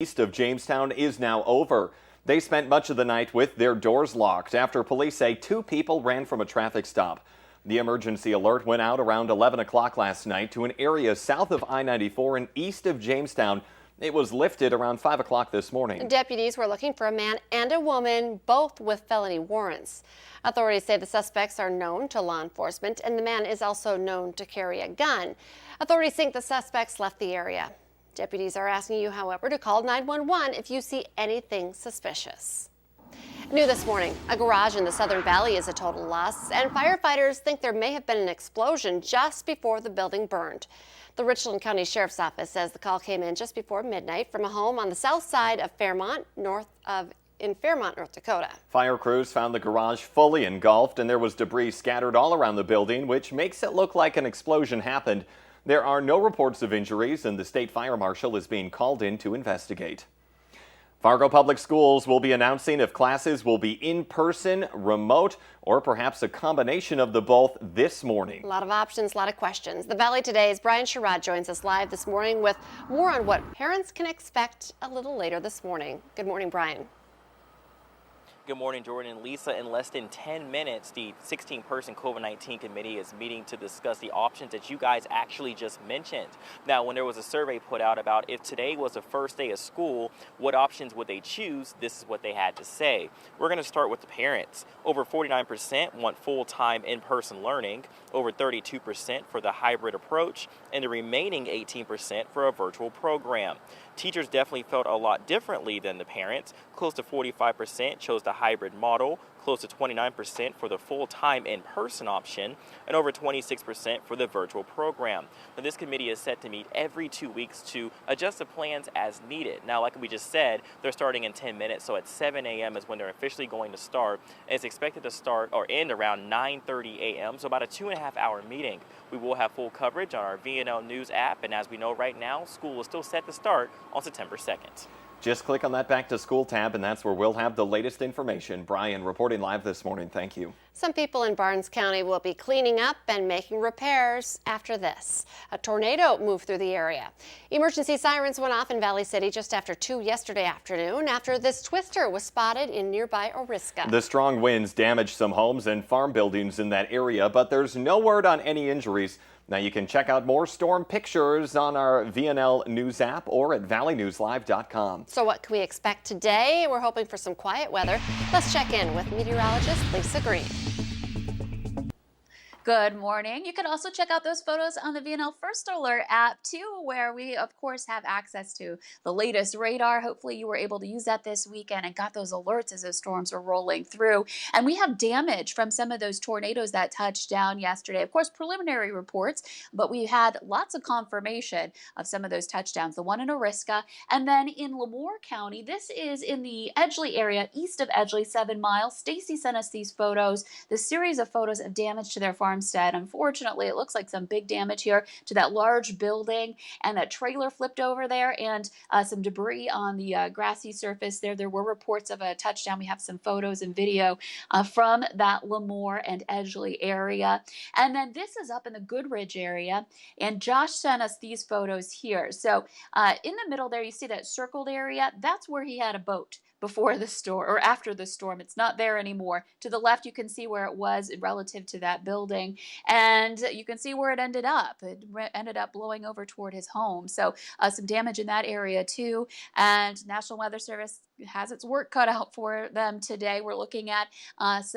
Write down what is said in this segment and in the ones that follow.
East of Jamestown is now over. They spent much of the night with their doors locked after police say 2 people ran from a traffic stop. The emergency alert went out around 11 o'clock last night to an area south of I-94 and east of Jamestown. It was lifted around 5 o'clock this morning. Deputies were looking for a man and a woman, both with felony warrants. Authorities say the suspects are known to law enforcement and the man is also known to carry a gun. Authorities think the suspects left the area. Deputies are asking you, however, to call 911 if you see anything suspicious. New this morning, a garage in the Southern Valley is a total loss, and firefighters think there may have been an explosion just before the building burned. The Richland County Sheriff's Office says the call came in just before midnight from a home on the south side of Fairmont, North Dakota. Fire crews found the garage fully engulfed, and there was debris scattered all around the building, which makes it look like an explosion happened. There are no reports of injuries, and the state fire marshal is being called in to investigate. Fargo Public Schools will be announcing if classes will be in person, remote, or perhaps a combination of the both this morning. A lot of options, a lot of questions. The Valley Today's Brian Sherrod joins us live this morning with more on what parents can expect a little later this morning. Good morning, Brian. Good morning, Jordan and Lisa. In less than 10 minutes, the 16-person COVID-19 committee is meeting to discuss the options that you guys actually just mentioned. Now, when there was a survey put out about if today was the first day of school, what options would they choose? This is what they had to say. We're going to start with the parents. Over 49% want full-time in-person learning, over 32% for the hybrid approach, and the remaining 18% for a virtual program. Teachers definitely felt a lot differently than the parents. Close to 45% chose the hybrid model, close to 29% for the full-time in-person option, and over 26% for the virtual program. Now, this committee is set to meet every 2 weeks to adjust the plans as needed. Now, like we just said, they're starting in 10 minutes, so at 7 a.m. is when they're officially going to start. And it's expected to start or end around 9:30 a.m., so about a 2.5-hour meeting. We will have full coverage on our VNL News app, and as we know right now, school is still set to start on September 2nd. Just click on that Back to School tab, and that's where we'll have the latest information. Brian reporting live this morning. Thank you. Some people in Barnes County will be cleaning up and making repairs after this. A tornado moved through the area. Emergency sirens went off in Valley City just after 2 yesterday afternoon after this twister was spotted in nearby Oriska. The strong winds damaged some homes and farm buildings in that area, but there's no word on any injuries. Now you can check out more storm pictures on our VNL News app or at valleynewslive.com. So what can we expect today? We're hoping for some quiet weather. Let's check in with meteorologist Lisa Green. Good morning. You can also check out those photos on the VNL First Alert app too, where we of course have access to the latest radar. Hopefully you were able to use that this weekend and got those alerts as those storms were rolling through. And we have damage from some of those tornadoes that touched down yesterday. Of course, preliminary reports, but we had lots of confirmation of some of those touchdowns. The one in Oriska, and then in Lemoore County, this is in the Edgeley area, east of Edgeley, 7 miles. Stacy sent us these photos, this series of photos of damage to their farmstead. Unfortunately, it looks like some big damage here to that large building, and that trailer flipped over there, and some debris on the grassy surface there. There were reports of a touchdown. We have some photos and video from that Lemoore and Edgeley area. And then this is up in the Goodridge area, and Josh sent us these photos here. So in the middle there, you see that circled area. That's where he had a boat before the storm or after the storm. It's not there anymore. To the left, you can see where it was relative to that building, and you can see where it ended up. It ended up blowing over toward his home. So some damage in that area too. And National Weather Service has its work cut out for them today. We're looking at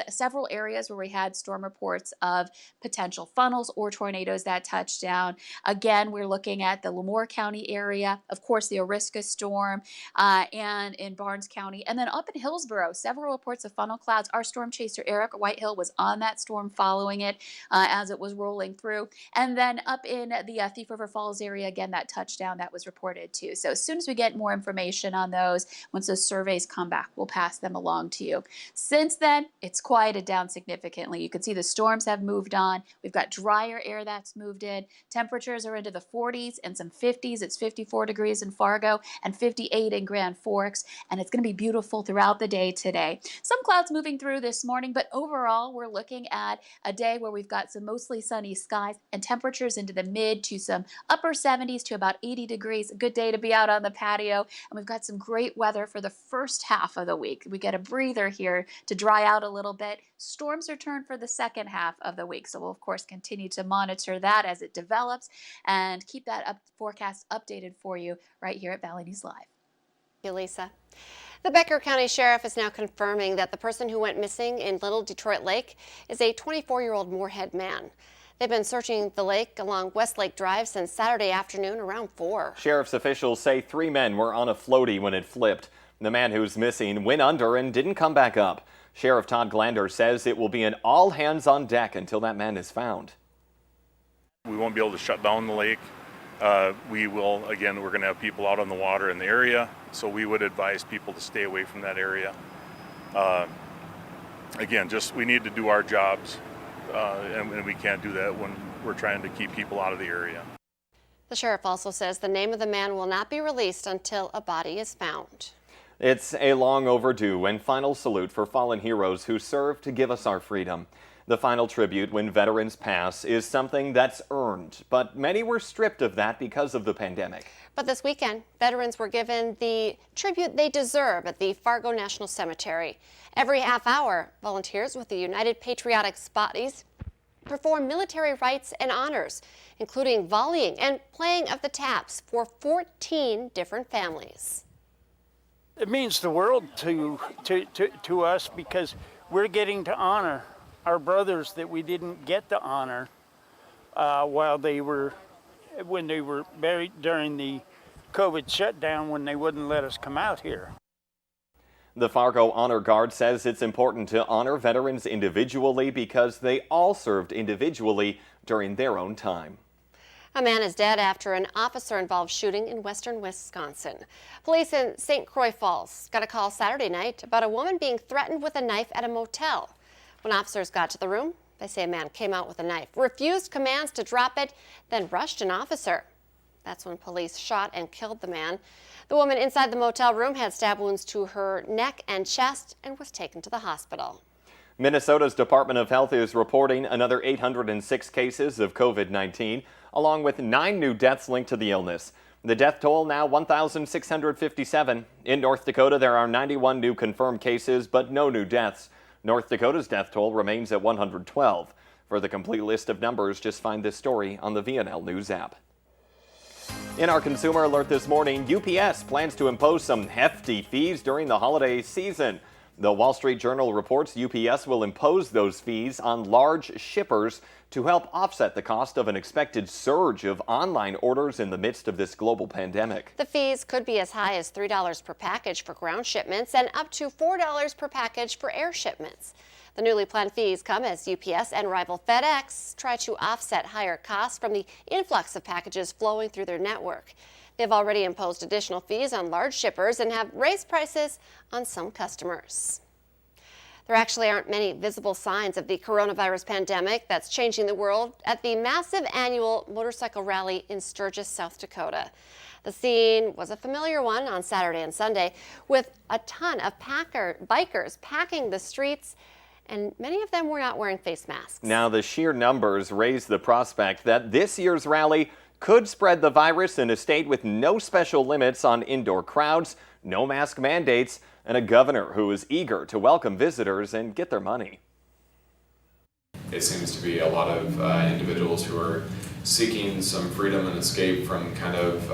several areas where we had storm reports of potential funnels or tornadoes that touched down. Again, we're looking at the Lemoore County area, of course, the Oriska storm, and in Barnes County. And then up in Hillsborough, several reports of funnel clouds. Our storm chaser, Eric Whitehill, was on that storm following it as it was rolling through. And then up in the Thief River Falls area, again, that touchdown that was reported too. So as soon as we get more information on those, once those surveys come back, we'll pass them along to you. Since then, it's quieted down significantly. You can see the storms have moved on. We've got drier air that's moved in. Temperatures are into the 40s and some 50s. It's 54 degrees in Fargo and 58 in Grand Forks, and it's going to be beautiful throughout the day today. Some clouds moving through this morning, but overall, we're looking at a day where we've got some mostly sunny skies and temperatures into the mid to some upper 70s to about 80 degrees. A good day to be out on the patio, and we've got some great weather for the first half of the week. We get a breather here to dry out a little bit. Storms return for the second half of the week, so we'll of course continue to monitor that as it develops and keep that forecast updated for you right here at Valley News Live. Thank you, Lisa. The Becker County Sheriff is now confirming that the person who went missing in Little Detroit Lake is a 24-year-old Moorhead man. They've been searching the lake along Westlake Drive since Saturday afternoon around 4. Sheriff's officials say 3 men were on a floaty when it flipped. The man who's missing went under and didn't come back up. Sheriff Todd Glander says it will be an all hands on deck until that man is found. We won't be able to shut down the lake. We're going to have people out on the water in the area, so we would advise people to stay away from that area. We need to do our jobs, and we can't do that when we're trying to keep people out of the area. The sheriff also says the name of the man will not be released until a body is found. It's a long overdue and final salute for fallen heroes who served to give us our freedom. The final tribute when veterans pass is something that's earned, but many were stripped of that because of the pandemic. But this weekend, veterans were given the tribute they deserve at the Fargo National Cemetery. Every half hour, volunteers with the United Patriotic Bodies perform military rites and honors, including volleying and playing of the taps for 14 different families. It means the world to us because we're getting to honor our brothers that we didn't get to honor when they were buried during the COVID shutdown when they wouldn't let us come out here. The Fargo Honor Guard says it's important to honor veterans individually because they all served individually during their own time. A man is dead after an officer-involved shooting in western Wisconsin. Police in St. Croix Falls got a call Saturday night about a woman being threatened with a knife at a motel. When officers got to the room, they say a man came out with a knife, refused commands to drop it, then rushed an officer. That's when police shot and killed the man. The woman inside the motel room had stab wounds to her neck and chest and was taken to the hospital. Minnesota's Department of Health is reporting another 806 cases of COVID-19, along with 9 new deaths linked to the illness. The death toll now 1,657. In North Dakota, there are 91 new confirmed cases, but no new deaths. North Dakota's death toll remains at 112. For the complete list of numbers, just find this story on the VNL News app. In our consumer alert this morning, UPS plans to impose some hefty fees during the holiday season. The Wall Street Journal reports UPS will impose those fees on large shippers to help offset the cost of an expected surge of online orders in the midst of this global pandemic. The fees could be as high as $3 per package for ground shipments and up to $4 per package for air shipments. The newly planned fees come as UPS and rival FedEx try to offset higher costs from the influx of packages flowing through their network. They've already imposed additional fees on large shippers and have raised prices on some customers. There actually aren't many visible signs of the coronavirus pandemic that's changing the world at the massive annual motorcycle rally in Sturgis, South Dakota. The scene was a familiar one on Saturday and Sunday, with a ton of bikers packing the streets, and many of them were not wearing face masks. Now, the sheer numbers raise the prospect that this year's rally could spread the virus in a state with no special limits on indoor crowds, no mask mandates, and a governor who is eager to welcome visitors and get their money. It seems to be a lot of individuals who are seeking some freedom and escape from kind of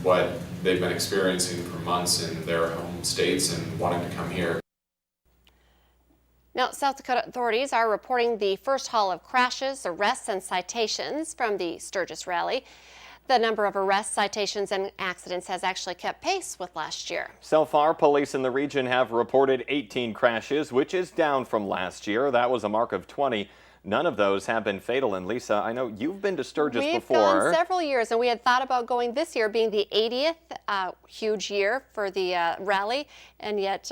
what they've been experiencing for months in their home states and wanting to come here. Now, South Dakota authorities are reporting the first haul of crashes, arrests, and citations from the Sturgis Rally. The number of arrests, citations, and accidents has actually kept pace with last year. So far, police in the region have reported 18 crashes, which is down from last year. That was a mark of 20. None of those have been fatal. And Lisa, I know you've been to Sturgis We've before. gone several years, and we had thought about going this year, being the 80th huge year for the rally, and yet,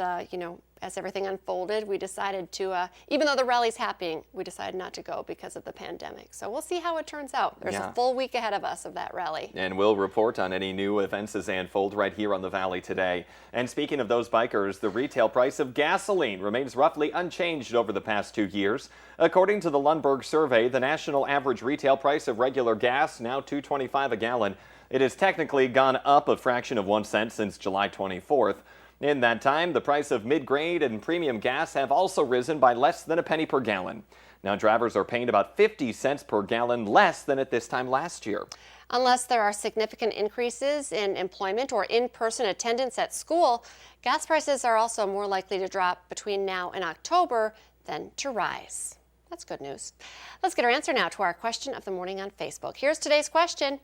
as everything unfolded, we decided to, even though the rally's happening, we decided not to go because of the pandemic. So we'll see how it turns out. There's a full week ahead of us of that rally. And we'll report on any new events as they unfold right here on the Valley today. And speaking of those bikers, the retail price of gasoline remains roughly unchanged over the past 2 years. According to the Lundberg survey, the national average retail price of regular gas, now $2.25 a gallon. It has technically gone up a fraction of 1 cent since July 24th. In that time, the price of mid-grade and premium gas have also risen by less than a penny per gallon. Now, drivers are paying about 50 cents per gallon less than at this time last year. Unless there are significant increases in employment or in-person attendance at school, gas prices are also more likely to drop between now and October than to rise. That's good news. Let's get our answer now to our question of the morning on Facebook. Here's today's question.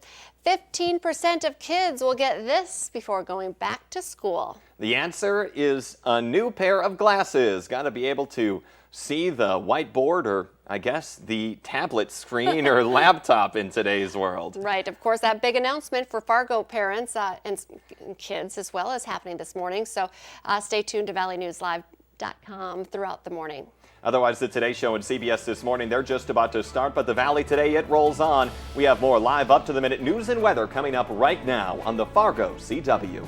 15% of kids will get this before going back to school. The answer is a new pair of glasses. Got to be able to see the whiteboard, or I guess the tablet screen or laptop in today's world. Right. Of course, that big announcement for Fargo parents and kids as well is happening this morning. So stay tuned to valleynewslive.com throughout the morning. Otherwise, the Today Show and CBS This Morning, they're just about to start, but the Valley today, it rolls on. We have more live up-to-the-minute news and weather coming up right now on the Fargo CW.